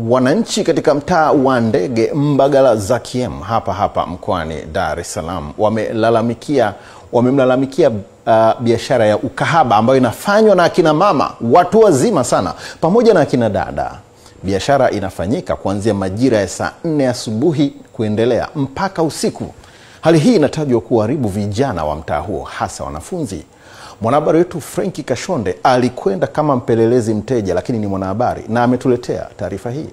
Wananchi katika mtaa wa Ndege Mbagala Zakiem hapa mkoani Dar es Salaam wamemlalamikia biashara ya ukahaba ambayo inafanywa na akina mama watu wazima sana pamoja na akina dada. Biashara inafanyika kuanzia majira ya saa 4 asubuhi kuendelea mpaka usiku. Hali hii inatajwa kuharibu vijana wa mtaa huo, hasa wanafunzi. Mwanahabari wetu Franki Kashonde alikwenda kama mpelelezi mteja, lakini ni mwanahabari na ametuletea taarifa hii.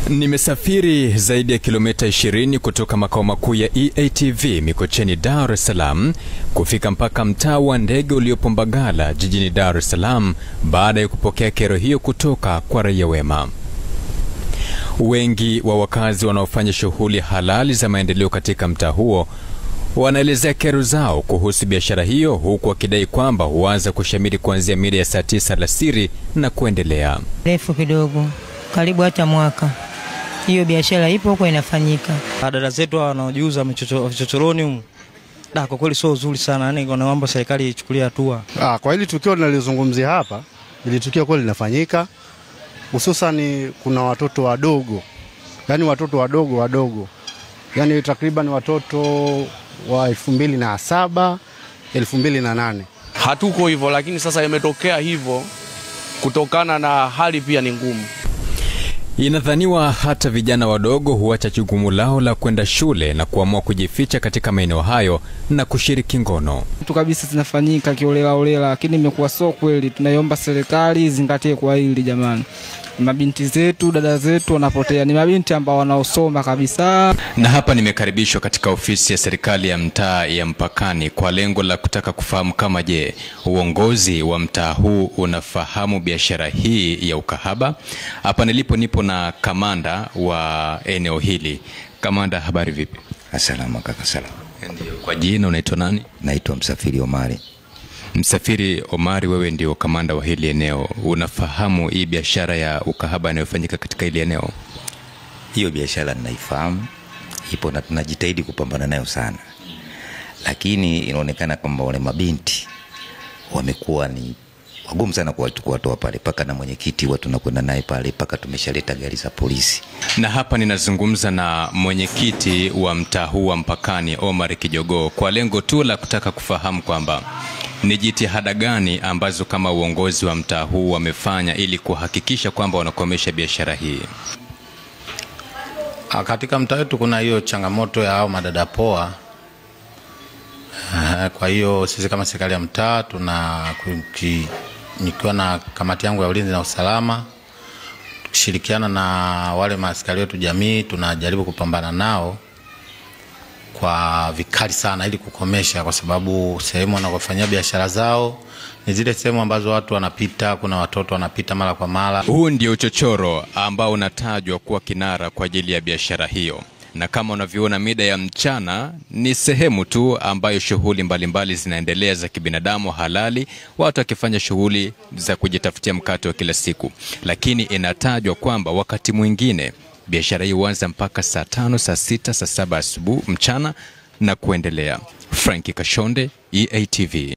Nimesafiri zaidi ya kilomita 20 kutoka makao makuu ya EATV Mikocheni, Dar es Salaam kufika mpaka mtaa wa Ndege uliopo Mbagala jijini Dar es Salaam baada ya kupokea kero hiyo kutoka kwa raia wema. Wengi wa wakazi wanaofanya shughuli halali za maendeleo katika mtaa huo wanaelezea kero zao kuhusu biashara hiyo, huku wakidai kwamba huanza kushamiri kuanzia mida ya saa 9 alasiri na kuendelea. Refu kidogo, karibu hata mwaka. Hiyo biashara ipo huko inafanyika. Dada zetu wanaojiuza vichochoroni huko. Kwa kweli sio nzuri sana, yani naomba serikali ichukulie hatua. Kwa hili tukio ninalizungumzia hapa, ili tukio kweli linafanyika. Hususan kuna watoto wadogo. Yaani watoto wadogo. Yaani takriban watoto wa 2007, 2008. Hatuko hivyo, lakini sasa imetokea hivyo kutokana na hali pia ni ngumu. Inadhaniwa hata vijana wadogo huacha jukumu lao la kwenda shule na kuamua kujificha katika maeneo hayo na kushiriki ngono. Tu kabisa zinafanyika kiolela, lakini imekuwa sio kweli. Tunaiomba serikali zingatie kwa hili jamani. Mabinti zetu, dada zetu wanapotea, ni mabinti ambao wanaosoma kabisa. Na hapa nimekaribishwa katika ofisi ya serikali ya mtaa ya Mpakani kwa lengo la kutaka kufahamu kama uongozi wa mtaa huu unafahamu biashara hii ya ukahaba. Hapa nipo na kamanda wa eneo hili. Kamanda, habari vipi? Salama kaka, salama. Ndio. Kwa jina unaitwa nani? Naitwa Msafiri Omari. Msafiri Omari, wewe ndio kamanda wa hili eneo. Unafahamu hii biashara ya ukahaba inayofanyika katika hili eneo? Hiyo biashara ninaifahamu. Ipo na tunajitahidi kupambana nayo sana. Lakini inaonekana kwamba wale mabinti wamekuwa ni wagumu sana kuwatoa pale, paka na mwenyekiti watu tunakwenda naye pale, paka tumeshaleta gari za polisi. Na hapa ninazungumza na mwenyekiti wa mtaa huu wa Mpakani, Omar Kijogoo, kwa lengo tu la kutaka kufahamu kwamba ni jitihada gani ambazo kama uongozi wa mtaa huu wamefanya ili kuhakikisha kwamba wanakomesha biashara hii. Katika mtaa wetu kuna hiyo changamoto ya hao madada poa. Kwa hiyo sisi kama serikali ya mtaa nikiwa na kamati yangu ya ulinzi na usalama, tukishirikiana na wale maaskari wetu jamii, tunajaribu kupambana nao kwa vikali sana ili kukomesha, kwa sababu sehemu wanakofanyia biashara zao ni zile sehemu ambazo watu wanapita, kuna watoto wanapita mara kwa mara. Huu ndio uchochoro ambao unatajwa kuwa kinara kwa ajili ya biashara hiyo. Na kama unavyoona mida ya mchana ni sehemu tu ambayo shughuli mbalimbali zinaendelea za kibinadamu halali, watu wakifanya shughuli za kujitafutia mkate wa kila siku. Lakini inatajwa kwamba wakati mwingine biashara hii huanza mpaka saa 5, saa 6, saa 7 asubuhi mchana na kuendelea. Franki Kashonde, EATV.